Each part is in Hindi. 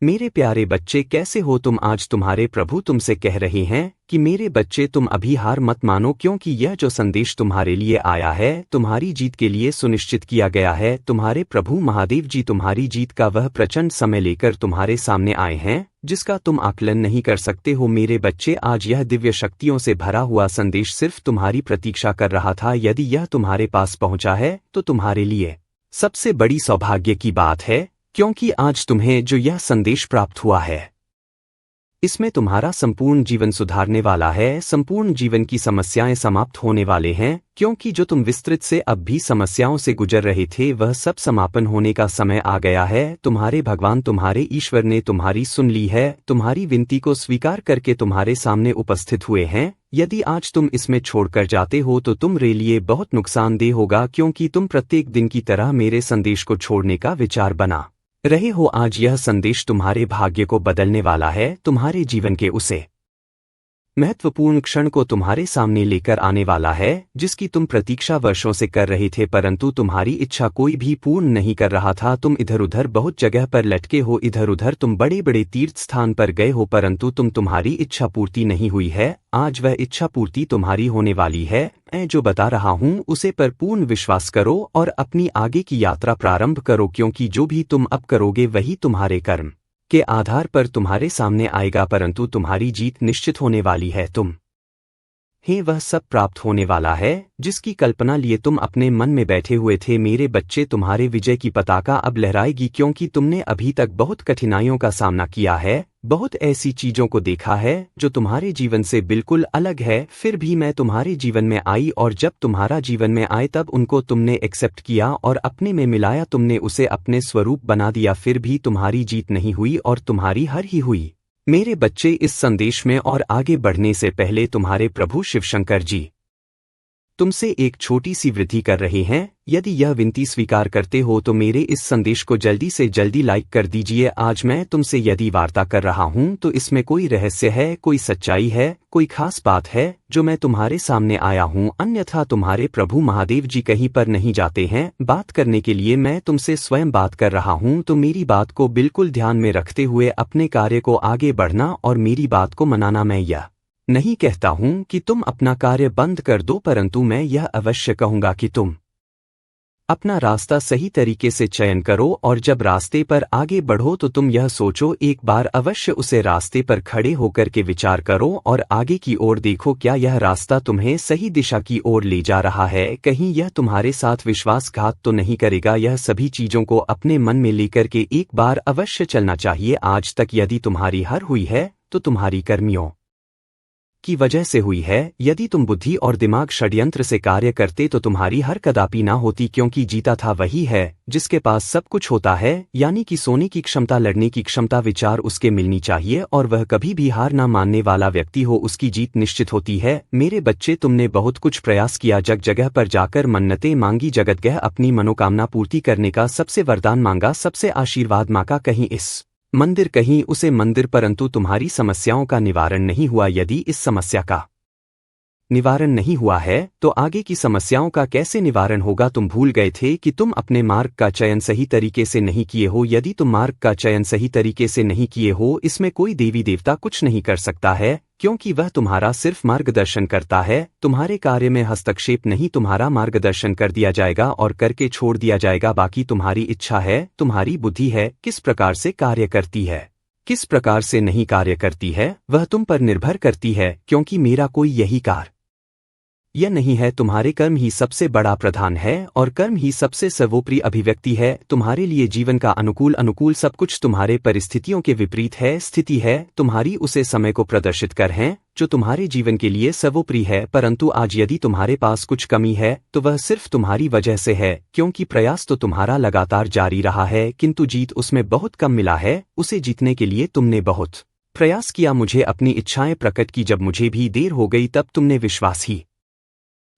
मेरे प्यारे बच्चे, कैसे हो तुम? आज तुम्हारे प्रभु तुमसे कह रहे हैं कि मेरे बच्चे, तुम अभी हार मत मानो, क्योंकि यह जो संदेश तुम्हारे लिए आया है तुम्हारी जीत के लिए सुनिश्चित किया गया है। तुम्हारे प्रभु महादेव जी तुम्हारी जीत का वह प्रचंड समय लेकर तुम्हारे सामने आए हैं जिसका तुम आकलन नहीं कर सकते हो। मेरे बच्चे, आज यह दिव्य शक्तियों से भरा हुआ संदेश सिर्फ तुम्हारी प्रतीक्षा कर रहा था। यदि यह तुम्हारे पास पहुंचा है तो तुम्हारे लिए सबसे बड़ी सौभाग्य की बात है, क्योंकि आज तुम्हें जो यह संदेश प्राप्त हुआ है इसमें तुम्हारा संपूर्ण जीवन सुधारने वाला है। संपूर्ण जीवन की समस्याएं समाप्त होने वाले हैं, क्योंकि जो तुम विस्तृत से अब भी समस्याओं से गुजर रहे थे वह सब समापन होने का समय आ गया है। तुम्हारे भगवान, तुम्हारे ईश्वर ने तुम्हारी सुन ली है, तुम्हारी विनती को स्वीकार करके तुम्हारे सामने उपस्थित हुए हैं। यदि आज तुम इसमें छोड़कर जाते हो तो तुम्हारे लिए बहुत नुकसानदेह होगा, क्योंकि तुम प्रत्येक दिन की तरह मेरे संदेश को छोड़ने का विचार बना रहे हो। आज यह संदेश तुम्हारे भाग्य को बदलने वाला है, तुम्हारे जीवन के उसे महत्वपूर्ण क्षण को तुम्हारे सामने लेकर आने वाला है जिसकी तुम प्रतीक्षा वर्षों से कर रहे थे, परंतु तुम्हारी इच्छा कोई भी पूर्ण नहीं कर रहा था। तुम इधर उधर बहुत जगह पर लटके हो, इधर उधर तुम बड़े बड़े तीर्थ स्थान पर गए हो, परंतु तुम्हारी इच्छा पूर्ति नहीं हुई है। आज वह इच्छा पूर्ति तुम्हारी होने वाली है। मैं जो बता रहा हूँ उसे पर पूर्ण विश्वास करो और अपनी आगे की यात्रा प्रारंभ करो, क्योंकि जो भी तुम अब करोगे वही तुम्हारे कर्म के आधार पर तुम्हारे सामने आएगा, परंतु तुम्हारी जीत निश्चित होने वाली है। वह सब प्राप्त होने वाला है जिसकी कल्पना लिए तुम अपने मन में बैठे हुए थे। मेरे बच्चे, तुम्हारे विजय की पताका अब लहराएगी, क्योंकि तुमने अभी तक बहुत कठिनाइयों का सामना किया है, बहुत ऐसी चीजों को देखा है जो तुम्हारे जीवन से बिल्कुल अलग है। फिर भी मैं तुम्हारे जीवन में आई, और जब तुम्हारा जीवन में आए तब उनको तुमने एक्सेप्ट किया और अपने में मिलाया, तुमने उसे अपने स्वरूप बना दिया। फिर भी तुम्हारी जीत नहीं हुई और तुम्हारी हार ही हुई। मेरे बच्चे, इस संदेश में और आगे बढ़ने से पहले तुम्हारे प्रभु शिवशंकर जी तुमसे एक छोटी सी विनती कर रहे हैं। यदि यह विनती स्वीकार करते हो तो मेरे इस संदेश को जल्दी से जल्दी लाइक कर दीजिए। आज मैं तुमसे यदि वार्ता कर रहा हूं तो इसमें कोई रहस्य है, कोई सच्चाई है, कोई खास बात है जो मैं तुम्हारे सामने आया हूं। अन्यथा तुम्हारे प्रभु महादेव जी कहीं पर नहीं जाते हैं बात करने के लिए। मैं तुमसे स्वयं बात कर रहा हूं, तो मेरी बात को बिल्कुल ध्यान में रखते हुए अपने कार्य को आगे बढ़ना और मेरी बात को मनाना। मैं यह नहीं कहता हूं कि तुम अपना कार्य बंद कर दो, परंतु मैं यह अवश्य कहूंगा कि तुम अपना रास्ता सही तरीके से चयन करो, और जब रास्ते पर आगे बढ़ो तो तुम यह सोचो, एक बार अवश्य उसे रास्ते पर खड़े होकर के विचार करो और आगे की ओर देखो, क्या यह रास्ता तुम्हें सही दिशा की ओर ले जा रहा है? कहीं यह तुम्हारे साथ विश्वासघात तो नहीं करेगा? यह सभी चीजों को अपने मन में लेकर के एक बार अवश्य चलना चाहिए। आज तक यदि तुम्हारी हार हुई है तो तुम्हारी कर्मियों की वजह से हुई है। यदि तुम बुद्धि और दिमाग षड्यंत्र से कार्य करते तो तुम्हारी हार कदापि ना होती, क्योंकि जीता था वही है जिसके पास सब कुछ होता है, यानी कि सोने की क्षमता, लड़ने की क्षमता, विचार उसके मिलनी चाहिए, और वह कभी भी हार ना मानने वाला व्यक्ति हो, उसकी जीत निश्चित होती है। मेरे बच्चे, तुमने बहुत कुछ प्रयास किया, जग जगह पर जाकर मन्नतें मांगी, जगत गह अपनी मनोकामना पूर्ति करने का सबसे वरदान मांगा, सबसे आशीर्वाद मांगा, कहीं इस मंदिर कहीं उसे मंदिर, परंतु तुम्हारी समस्याओं का निवारण नहीं हुआ। यदि इस समस्या का निवारण नहीं हुआ है तो आगे की समस्याओं का कैसे निवारण होगा? तुम भूल गए थे कि तुम अपने मार्ग का चयन सही तरीके से नहीं किए हो। यदि तुम मार्ग का चयन सही तरीके से नहीं किए हो, इसमें कोई देवी देवता कुछ नहीं कर सकता है, क्योंकि वह तुम्हारा सिर्फ मार्गदर्शन करता है, तुम्हारे कार्य में हस्तक्षेप नहीं। तुम्हारा मार्गदर्शन कर दिया जाएगा और करके छोड़ दिया जाएगा। बाकी तुम्हारी इच्छा है, तुम्हारी बुद्धि है, किस प्रकार से कार्य करती है, किस प्रकार से नहीं कार्य करती है, वह तुम पर निर्भर करती है, क्योंकि मेरा कोई यही कार्य यह नहीं है। तुम्हारे कर्म ही सबसे बड़ा प्रधान है और कर्म ही सबसे सर्वोपरि अभिव्यक्ति है। तुम्हारे लिए जीवन का अनुकूल सब कुछ तुम्हारे परिस्थितियों के विपरीत है, स्थिति है तुम्हारी उसे समय को प्रदर्शित कर है जो तुम्हारे जीवन के लिए सर्वोपरि है। परंतु आज यदि तुम्हारे पास कुछ कमी है तो वह सिर्फ तुम्हारी वजह से है, क्योंकि प्रयास तो तुम्हारा लगातार जारी रहा है, किंतु जीत उसमें बहुत कम मिला है। उसे जीतने के लिए तुमने बहुत प्रयास किया, मुझे अपनी इच्छाएं प्रकट की, जब मुझे भी देर हो गई तब तुमने विश्वास ही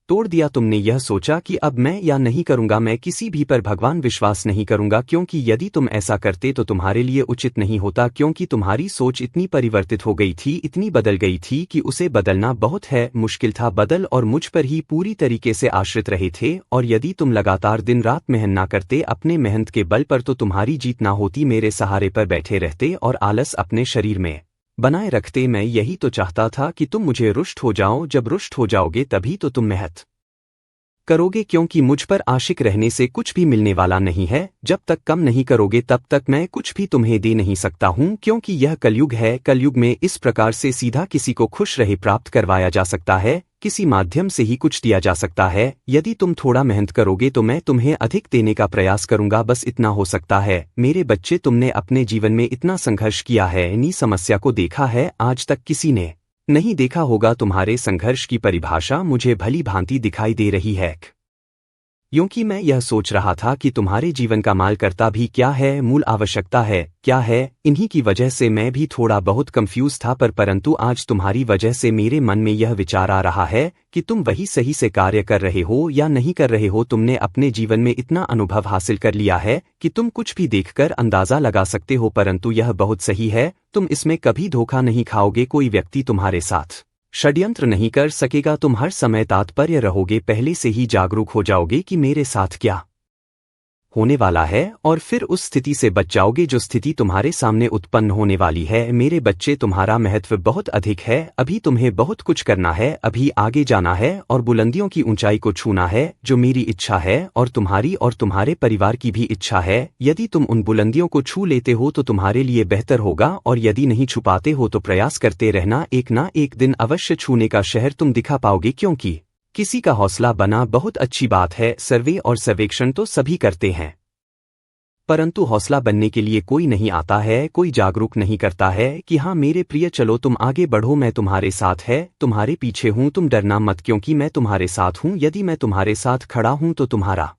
तोड़ दिया। तुमने यह सोचा कि अब मैं या नहीं करूंगा, मैं किसी भी पर भगवान विश्वास नहीं करूंगा, क्योंकि यदि तुम ऐसा करते तो तुम्हारे लिए उचित नहीं होता, क्योंकि तुम्हारी सोच इतनी परिवर्तित हो गई थी, इतनी बदल गई थी कि उसे बदलना बहुत है मुश्किल था। बदल और मुझ पर ही पूरी तरीके से आश्रित रहे थे, और यदि तुम लगातार दिन रात मेहनत ना करते अपने मेहनत के बल पर तो तुम्हारी जीत ना होती। मेरे सहारे पर बैठे रहते और आलस अपने शरीर में बनाए रखते। मैं यही तो चाहता था कि तुम मुझे रुष्ट हो जाओ। जब रुष्ट हो जाओगे तभी तो तुम मेहनत करोगे, क्योंकि मुझ पर आशिक रहने से कुछ भी मिलने वाला नहीं है। जब तक कम नहीं करोगे तब तक मैं कुछ भी तुम्हें दे नहीं सकता हूँ, क्योंकि यह कलयुग है। कलयुग में इस प्रकार से सीधा किसी को खुश रहे प्राप्त करवाया जा सकता है, किसी माध्यम से ही कुछ दिया जा सकता है। यदि तुम थोड़ा मेहनत करोगे तो मैं तुम्हें अधिक देने का प्रयास करूंगा, बस इतना हो सकता है। मेरे बच्चे, तुमने अपने जीवन में इतना संघर्ष किया है, इन्हीं समस्या को देखा है, आज तक किसी ने नहीं देखा होगा। तुम्हारे संघर्ष की परिभाषा मुझे भली भांति दिखाई दे रही है, क्योंकि मैं यह सोच रहा था कि तुम्हारे जीवन का माल करता भी क्या है, मूल आवश्यकता है क्या है। इन्हीं की वजह से मैं भी थोड़ा बहुत कंफ्यूज था, परंतु आज तुम्हारी वजह से मेरे मन में यह विचार आ रहा है कि तुम वही सही से कार्य कर रहे हो या नहीं कर रहे हो। तुमने अपने जीवन में इतना अनुभव हासिल कर लिया है कि तुम कुछ भी देखकर अंदाजा लगा सकते हो, परंतु यह बहुत सही है, तुम इसमें कभी धोखा नहीं खाओगे। कोई व्यक्ति तुम्हारे साथ षड्यंत्र नहीं कर सकेगा। तुम हर समय तात्पर्य रहोगे, पहले से ही जागरूक हो जाओगे कि मेरे साथ क्या होने वाला है, और फिर उस स्थिति से बच जाओगे जो स्थिति तुम्हारे सामने उत्पन्न होने वाली है। मेरे बच्चे, तुम्हारा महत्व बहुत अधिक है। अभी तुम्हें बहुत कुछ करना है, अभी आगे जाना है और बुलंदियों की ऊंचाई को छूना है, जो मेरी इच्छा है और तुम्हारी और तुम्हारे परिवार की भी इच्छा है। यदि तुम उन बुलंदियों को छू लेते हो तो तुम्हारे लिए बेहतर होगा, और यदि नहीं छू पाते हो तो प्रयास करते रहना, एक ना एक दिन अवश्य छूने का शहर तुम दिखा पाओगे। क्योंकि किसी का हौसला बना बहुत अच्छी बात है, सर्वे और सर्वेक्षण तो सभी करते हैं, परंतु हौसला बनने के लिए कोई नहीं आता है, कोई जागरूक नहीं करता है कि हाँ मेरे प्रिय, चलो तुम आगे बढ़ो, मैं तुम्हारे साथ है, तुम्हारे पीछे हूँ, तुम डरना मत, क्योंकि मैं तुम्हारे साथ हूँ। यदि मैं तुम्हारे साथ खड़ा हूँ तो तुम्हारा